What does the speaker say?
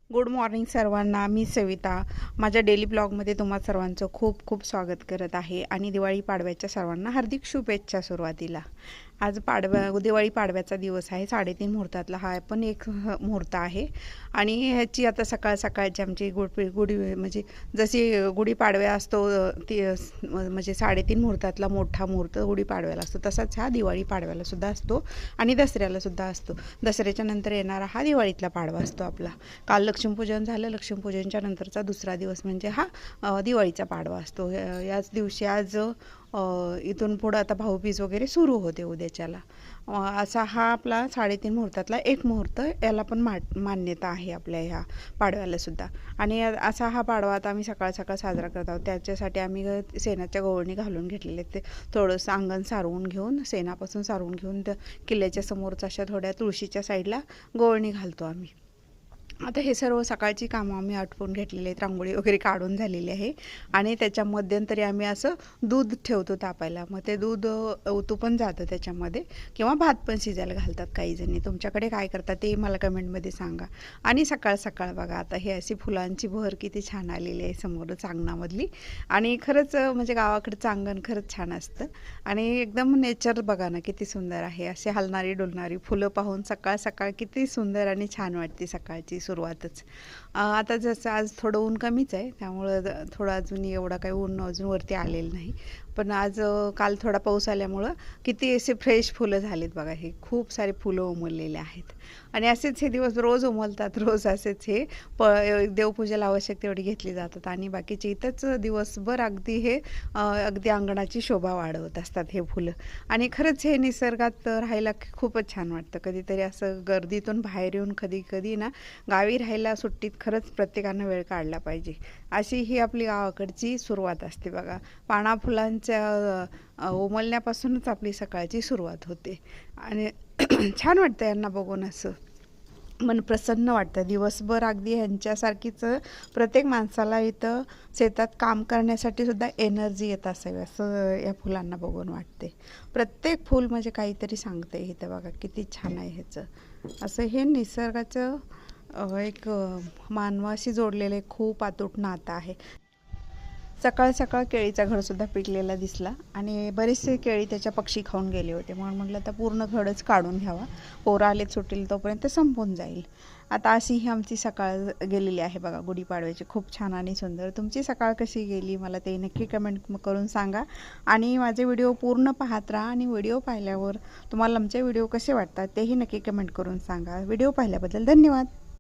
Good morning सर्वांना. मी सविता माझ्या daily ब्लॉगमध्ये तुम्हा सर्वांचं खूप खूप स्वागत करत आहे आणि दिवाळी पाडव्याच्या सर्वांना हार्दिक शुभेच्छा. सुरुवातीला आज दिवाळी पाडव्याचा दिवस आहे. 3:30 मुहूर्तातला हा पण एक मुहूर्त आहे आणि ह्याची आता सकाळ सकाळची आमची गुढी म्हणजे जशी गुढीपाडव्या असतो ती म्हणजे 3:30 मुहूर्तातला मोठा मुहूर्त गुढीपाडव्याला असतो, तसाच हा दिवाळी पाडव्याला सुद्धा असतो आणि दसऱ्याला सुद्धा असतो. दसऱ्याच्या नंतर येणारा हा दिवाळीतला पाडवा असतो आपला. काल लक्ष्मीपूजन झालं. लक्ष्मीपूजनच्या नंतरचा दुसरा दिवस म्हणजे हा दिवाळीचा पाडवा असतो. याच दिवशी आज इथून पुढं आता भाऊबीज वगैरे सुरू होते उद्याच्याला. असा हा आपला 3:30 मुहूर्तातला एक मुहूर्त, याला पण मान्यता आहे आपल्या ह्या पाडव्याला सुद्धा. आणि असा हा पाडवा आता आम्ही सकाळ सकाळ साजरा करत आहोत. त्याच्यासाठी आम्ही शेणाच्या गवळणी घालून घेतलेले. ते थोडंसं अंगण सारवून घेऊन, शेणापासून सारवून घेऊन किल्ल्याच्या समोरच अशा थोड्या तुळशीच्या साईडला गवळणी घालतो आम्ही. आता हे सर्व सकाळची कामं आम्ही आटपून घेतलेली आहेत. रांगोळी वगैरे काढून झालेली आहे आणि त्याच्या मध्यंतरी आम्ही असं दूध ठेवतो तापायला. मग ते दूध ओतू पण जातं त्याच्यामध्ये, किंवा भात पण शिजायला घालतात काही जणी. तुमच्याकडे काय करतात ते मला कमेंटमध्ये सांगा. आणि सकाळ सकाळ बघा आता हे अशी फुलांची बहर किती छान आलेली आहे समोरच अंगणामधली. आणि खरंच म्हणजे गावाकडचं अंगण खरंच छान असतं आणि एकदम नेचर बघा ना किती सुंदर आहे. अशी हलणारी डुलणारी फुलं पाहून सकाळ सकाळ किती सुंदर आणि छान वाटते सकाळची सुरुवातच. आता जसं आज थोडं ऊन कमीच आहे, त्यामुळं थोडं अजून एवढा काही ऊन अजून वरती आलेलं नाही. पण आज काल थोडा पाऊस आल्यामुळं किती असे फ्रेश फुलं झालेत बघा. हे खूप सारे फुलं उमललेले आहेत आणि असेच हे दिवस रोज उमलतात. रोज असेच हे देवपूजेला आवश्यक तेवढी घेतली जातात आणि बाकीचे इथंच दिवसभर अगदी हे अगदी अंगणाची शोभा वाढवत असतात हे फुलं. आणि खरंच हे निसर्गात राहायला खूपच छान वाटतं. कधीतरी असं गर्दीतून बाहेर येऊन कधी कधी ना गावी राहायला सुट्टीत खरंच प्रत्येकानं वेळ काढला पाहिजे. अशी ही आपली गावाकडची सुरुवात असते बघा. पाना फुलांच्या उमलण्यापासूनच आपली सकाळची सुरुवात होते आणि छान वाटतं यांना बघून. असं मन प्रसन्न वाटतं दिवसभर. अगदी ह्यांच्यासारखीच प्रत्येक माणसाला इथं शेतात काम करण्यासाठी सुद्धा एनर्जी येत असावी असं या फुलांना बघून वाटते. प्रत्येक फूल म्हणजे काहीतरी सांगते. इथं बघा किती छान आहे ह्याचं. असं हे निसर्गाचं एक मानवाशी जोडलेले खूप अतूट नातं आहे. सकाळ सकाळ केळीचा घडसुद्धा पिकलेला दिसला आणि बरेचसे केळी त्याच्या पक्षी खाऊन गेले होते, म्हणून म्हटलं आता पूर्ण घडच काढून घ्यावा. पोरं आलेत सुटेल तोपर्यंत संपून जाईल. आता अशी ही आमची सकाळ गेलेली आहे बघा गुढीपाडव्याची. खूप छान आणि सुंदर. तुमची सकाळ कशी गेली मला ते नक्की कमेंट करून सांगा आणि माझे व्हिडिओ पूर्ण पाहत राहा. आणि व्हिडिओ पाहिल्यावर तुम्हाला आमचे व्हिडिओ कसे वाटतात तेही नक्की कमेंट करून सांगा. व्हिडिओ पाहिल्याबद्दल धन्यवाद.